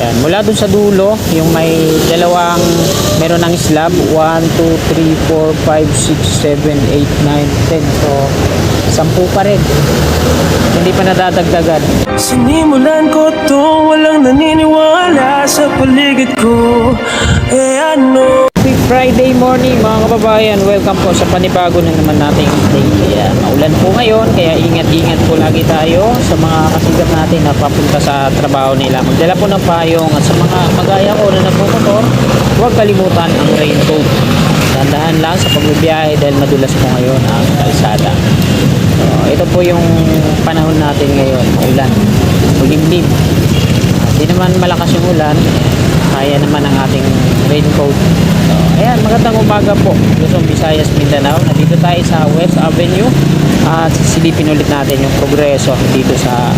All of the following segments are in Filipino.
Yan, mula dun sa dulo, yung may meron ng slab, 1, 2, 3, 4, 5, 6, 7, 8, 9, 10. So, 10 pa rin. Hindi pa nadadagdagan. Sinimulan ko to, walang naniniwala sa paligid ko. Ano? Happy Friday morning mga kababayan. Welcome po sa panibago na naman nating day. Kaya maulan po ngayon, kaya ingat-ingat po lagi tayo sa mga kasigat natin na papunta sa trabaho nila. Magdala po ng payong at sa mga magaya ko na nagmumotor, huwag kalimutan ang raincoat. Dandahan lang sa pagbibiyahe dahil madulas po ngayon ang kalsada. So, ito po yung panahon natin ngayon, maulan, malimlim. Hindi naman malakas yung ulan, kaya naman ang ating raincoat. So, ayan, magandang umaga po Luzon, Visayas, Mindanao. Nandito tayo sa West Avenue at sisilipin ulit natin yung progreso dito sa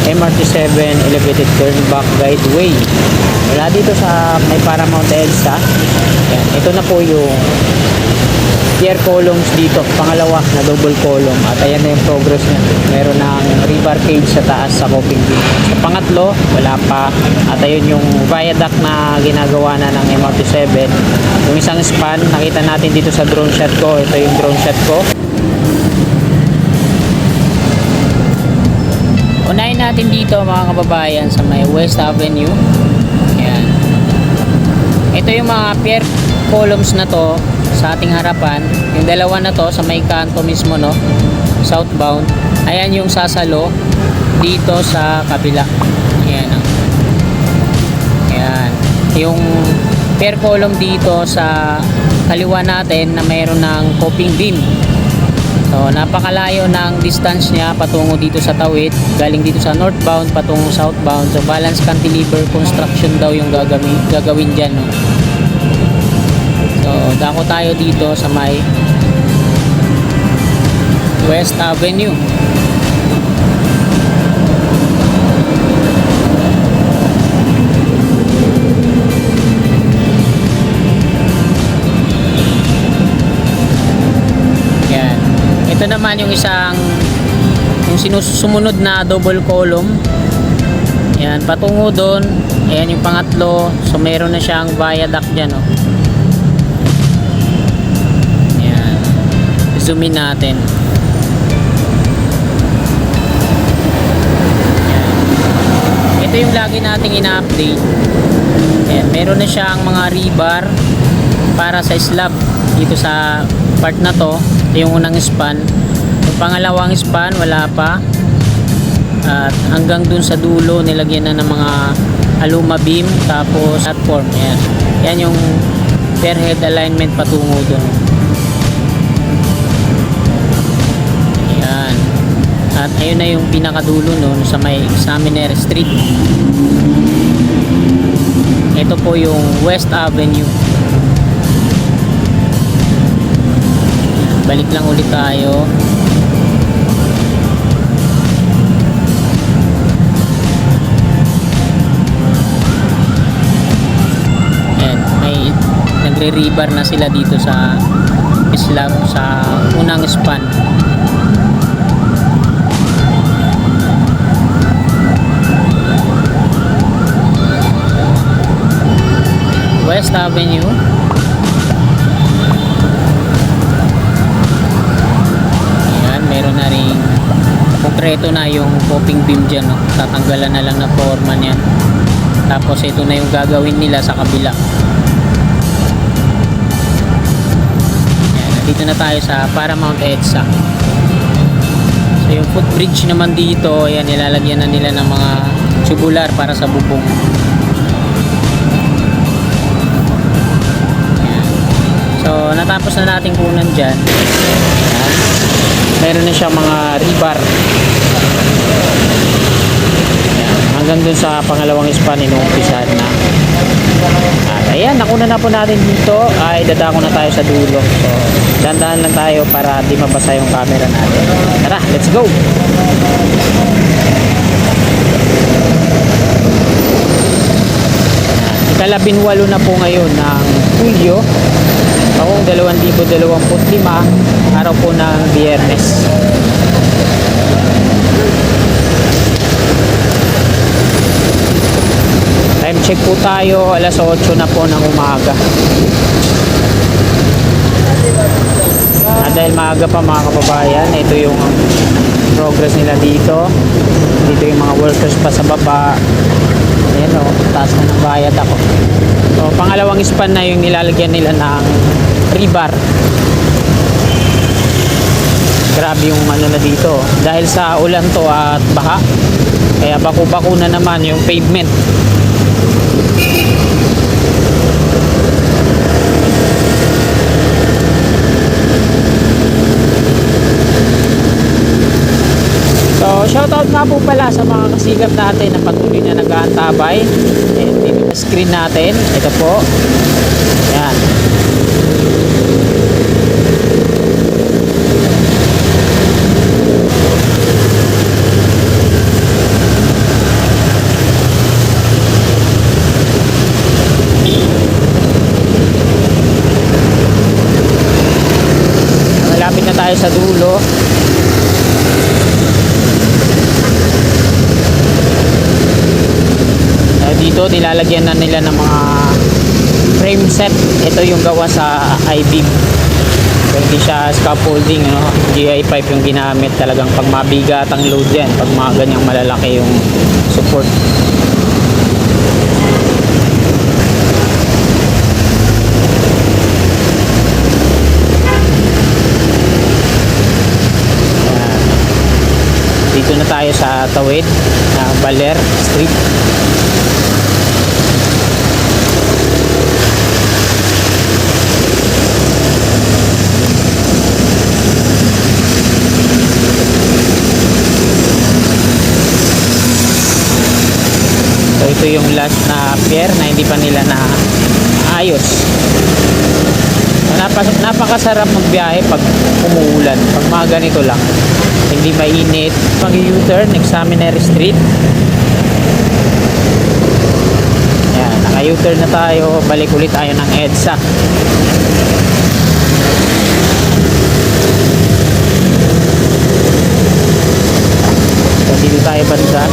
MRT7 Elevated Turnback Guideway. Wala dito sa may Paramount EDSA. Ayan, ito na po yung pier columns dito, pangalawa na double column, at ayan na yung progress niya. Meron ng rebar cage sa taas sa coping beam. Sa pangatlo, wala pa, at ayun yung viaduct na ginagawa na ng MRT7. Yung isang span, nakita natin dito sa drone shot ko. Ito yung drone shot ko. Unahin natin dito mga kababayan sa may West Avenue. Ayan. Ito yung mga pier columns na to sa ating harapan. Yung dalawa na to sa may kanto mismo, no, southbound. Ayan yung sasalo dito sa kabila. Ayan, no? Ayan. Yung pier column dito sa kaliwa natin na mayroon ng coping beam. So napakalayo ng distance niya patungo dito sa tawid, galing dito sa northbound patungo southbound. So balance cantilever construction daw yung gagawin dyan, no? So dako tayo dito sa may West Avenue. Yan. Ito naman yung yung sinusunod na double column. Yan, patungo doon. Ayan yung pangatlo. So meron na siyang viaduct dyan, no? Zoom in natin. Yan. Ito yung lagi nating ina-update. Yan. Meron na siyang mga rebar para sa slab dito sa part na to. Ito yung unang span. Yung pangalawang span wala pa, at hanggang dun sa dulo nilagyan na ng mga aluma beam, tapos platform. Yan. Yan yung per head alignment patungo dun. At ayun na yung pinakadulo nun sa may Examiner Street. Ito po yung West Avenue. Balik lang ulit tayo. Ayan, may nagre-rebar na sila dito sa slab sa unang span. West Avenue. Ayan, meron na rin konkreto na yung coping beam dyan, no? Tatanggalan na lang na forma niyan. Tapos ito na yung gagawin nila sa kabila. Ayan, nandito na tayo sa Paramount EDSA. So yung footbridge naman dito, ayan, nilalagyan na nila ng mga tubular para sa bubong. So natapos na natin kunan dyan. Ayan. Meron na siya mga rebar. Ayan. Hanggang dun sa pangalawang span inuumpisahan na. At ayan, nakuna na po natin dito. Ay dadako na tayo sa dulo. So dandahan lang tayo para di mabasa yung camera natin. Tara, let's go! Ikalabinwalo na po ngayon ng Hulyo taong 2025, araw po ng Biyernes. Time check po tayo, alas 8 na po ng umaga. Dahil maaga pa mga kababayan, ito yung progress nila dito. Dito yung mga workers pa sa baba. Ayan o, taas na ng bayad ako. So, pangalawang span na yung nilalagyan nila ng rebar. Grabe yung ano na dito. Dahil sa ulan to at baha, kaya baku-baku na naman yung pavement. So, shoutout nga po pala sa mga kasigap natin na patuloy na nag-aantabay. And dito sa screen natin, ito po. Yan. Malapit na tayo sa dulo. Dito nilalagyan na nila ng mga frame set. Ito yung gawa sa I-beam. So, hindi siya scaffolding, no? GI pipe yung ginamit. Talagang pag mabigat ang load yan, pag mga ganyang malalaki yung support. Dito na tayo sa tawid Baler Street. So ito yung last na pier na hindi pa nila na ayos. Napakasarap magbiyahe pag umuulan, pag mga ganito lang, hindi mainit. Pag U-turn, Examinary Street. Yan, naka U-turn na tayo, balik ulit tayo ng EDSA. So dito tayo banda.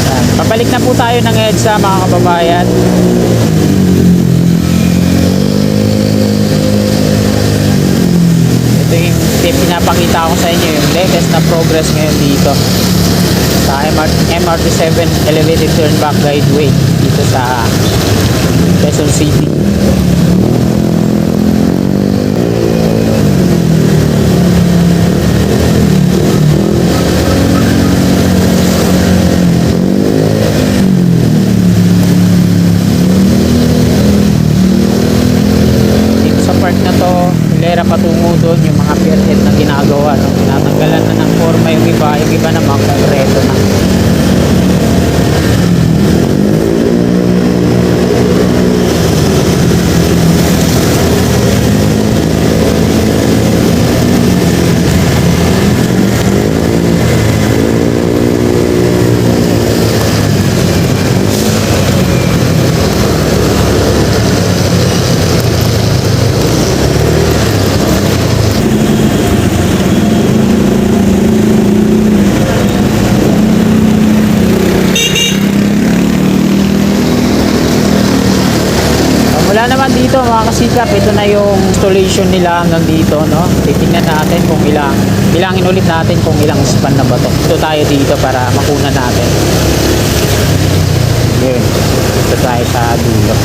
Yan, pabalik na po tayo ng EDSA mga kababayan. Pinapakita ko sa inyo yung latest na progress ngayon dito sa MRT7 Elevated Turnback Guideway dito sa Quezon City. Dito sa part na to, hilera patungo doon yung mga pierhead na ginagawa, no? Tinatanggalan na ng forma yung iba naman konkreto na. Wala naman dito mga kasikap, ito na yung installation nila hanggang dito, no? Titingnan natin kung ilangin ulit natin kung ilang span na ba to. Ito tayo dito para makuna natin. Yun, ito tayo sa dulo.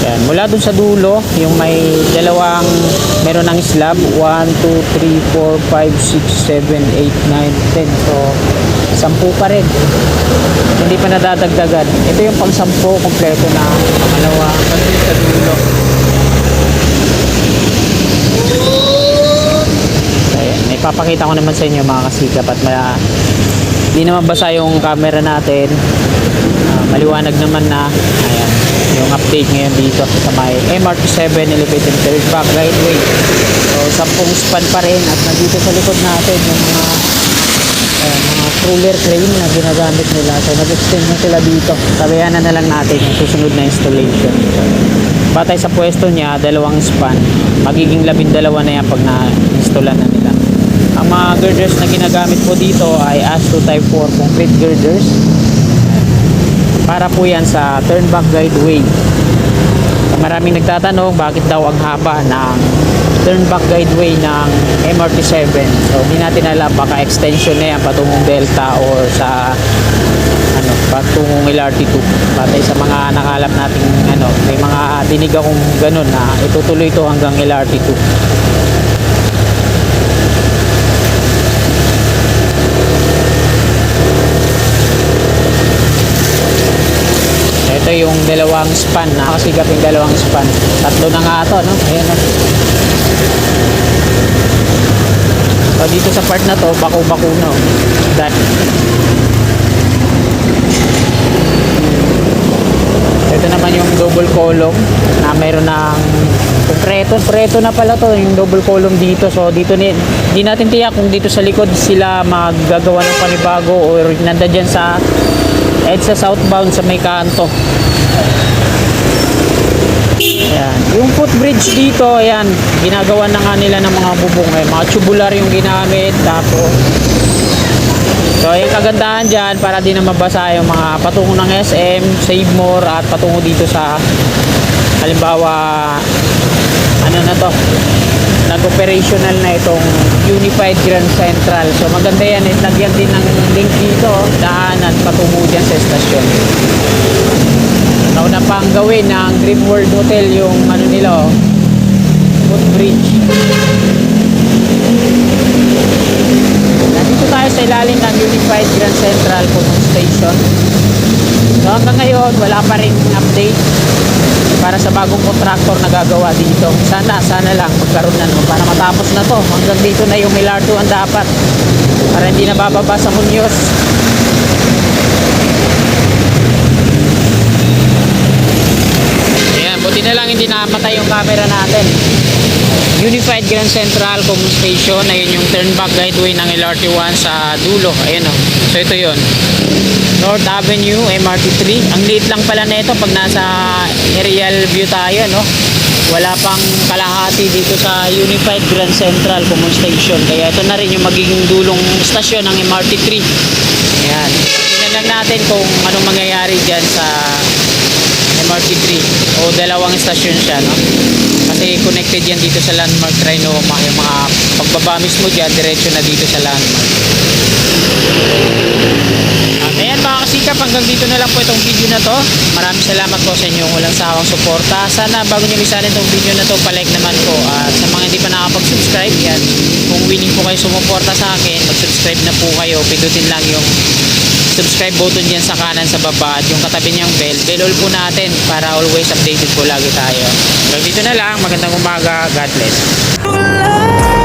Yan, mula dun sa dulo, yung may meron ng slab, 1, 2, 3, 4, 5, 6, 7, 8, 9, 10. So, 10 pa rin. Hindi pa nadadagdagan. Ito yung pang 10 kompleto na pangalawa kasi sa dulo. Ayan, ipapakita ko naman sa inyo mga kasikap at hindi naman basa yung camera natin. Maliwanag naman na. Ayan, yung update ngayon dito sa may MRT7 Elevated Turnback Guideway. So 10 span pa rin at nandito sa likod natin yung mga crawler crane na ginagamit nila. So nag-extend na sila dito. Sabayan na lang natin yung susunod na installation. Batay sa pwesto niya, 2 span. Magiging 12 na yan pag na-installan na nila. Ang mga girders na ginagamit po dito ay ASTO Type 4 concrete girders. Para po yan sa turn back guideway. Maraming nagtatanong bakit daw ang haba ng turn back guideway ng MRT7. So hindi natin alam, baka extension na yan patungong Delta or sa patungong LRT2. Patay sa mga nakalap nating may mga dinig akong ganun na itutuloy ito hanggang LRT2. Ito yung dalawang span, nakasigap yung dalawang span. Tatlo na nga ito, no? Ayan, no? So, dito sa part na to, bako-bako na. Ito naman yung double column na mayroon ng preto na pala to, yung double column dito. So, dito di natin tiyak kung dito sa likod sila maggagawa ng panibago or nanda dyan sa EDSA southbound sa may kanto. Ayan. Yung footbridge dito, ayan, ginagawa na nga nila ng mga bubong. Mga tubular yung ginamit. Tapos, so yung kagandahan dyan, para di na mabasa yung mga patungo ng SM, Save More, at patungo dito sa, halimbawa, nag-operational na itong Unified Grand Central. So maganda yan, lagyan din ng link dito, daanan patungo dyan sa estasyon. Nauna pang gawin ng Dream World Hotel yung nila, footbridge. Nandito tayo sa ilalim ng Unified Grand Central Common Station. So hanggang ngayon, wala pa rin update para sa bagong contractor na gagawa dito. Sana lang magkaroon na para matapos na to. Hanggang dito na yung LRT ang dapat, para hindi na bababa sa Muñoz. Ayan, buti na lang hindi namatay yung camera natin. Unified Grand Central Common Station, ayun yung turn back guideway ng LRT1 sa dulo. Ayan o. So ito yun, North Avenue, MRT3. Ang liit lang pala nito pag nasa aerial view tayo, no? Wala pang kalahati dito sa Unified Grand Central Common Station. Kaya ito na rin yung magiging dulong stasyon ng MRT3. Ayan. Tingnan lang natin kung anong mangyayari dyan sa MRT3 o dalawang stasyon siya, no? Kasi connected yan dito sa Landmark Trinoma. Yung mga pagbaba mismo dyan, diretso na dito sa Landmark. Ayan mga kasikap, hanggang dito na lang po itong video na to. Maraming salamat po sa inyong walang sawang suporta. Sana bago nyo misalin itong video na to, palike naman po. At sa mga hindi pa nakapag-subscribe, yan, kung willing po kayo sumuporta sa akin, mag-subscribe na po kayo. Pindutin lang yung subscribe button dyan sa kanan sa baba at yung katabi niyang bell all po natin para always updated po lagi tayo. Hanggang dito na lang, magandang umaga, God bless.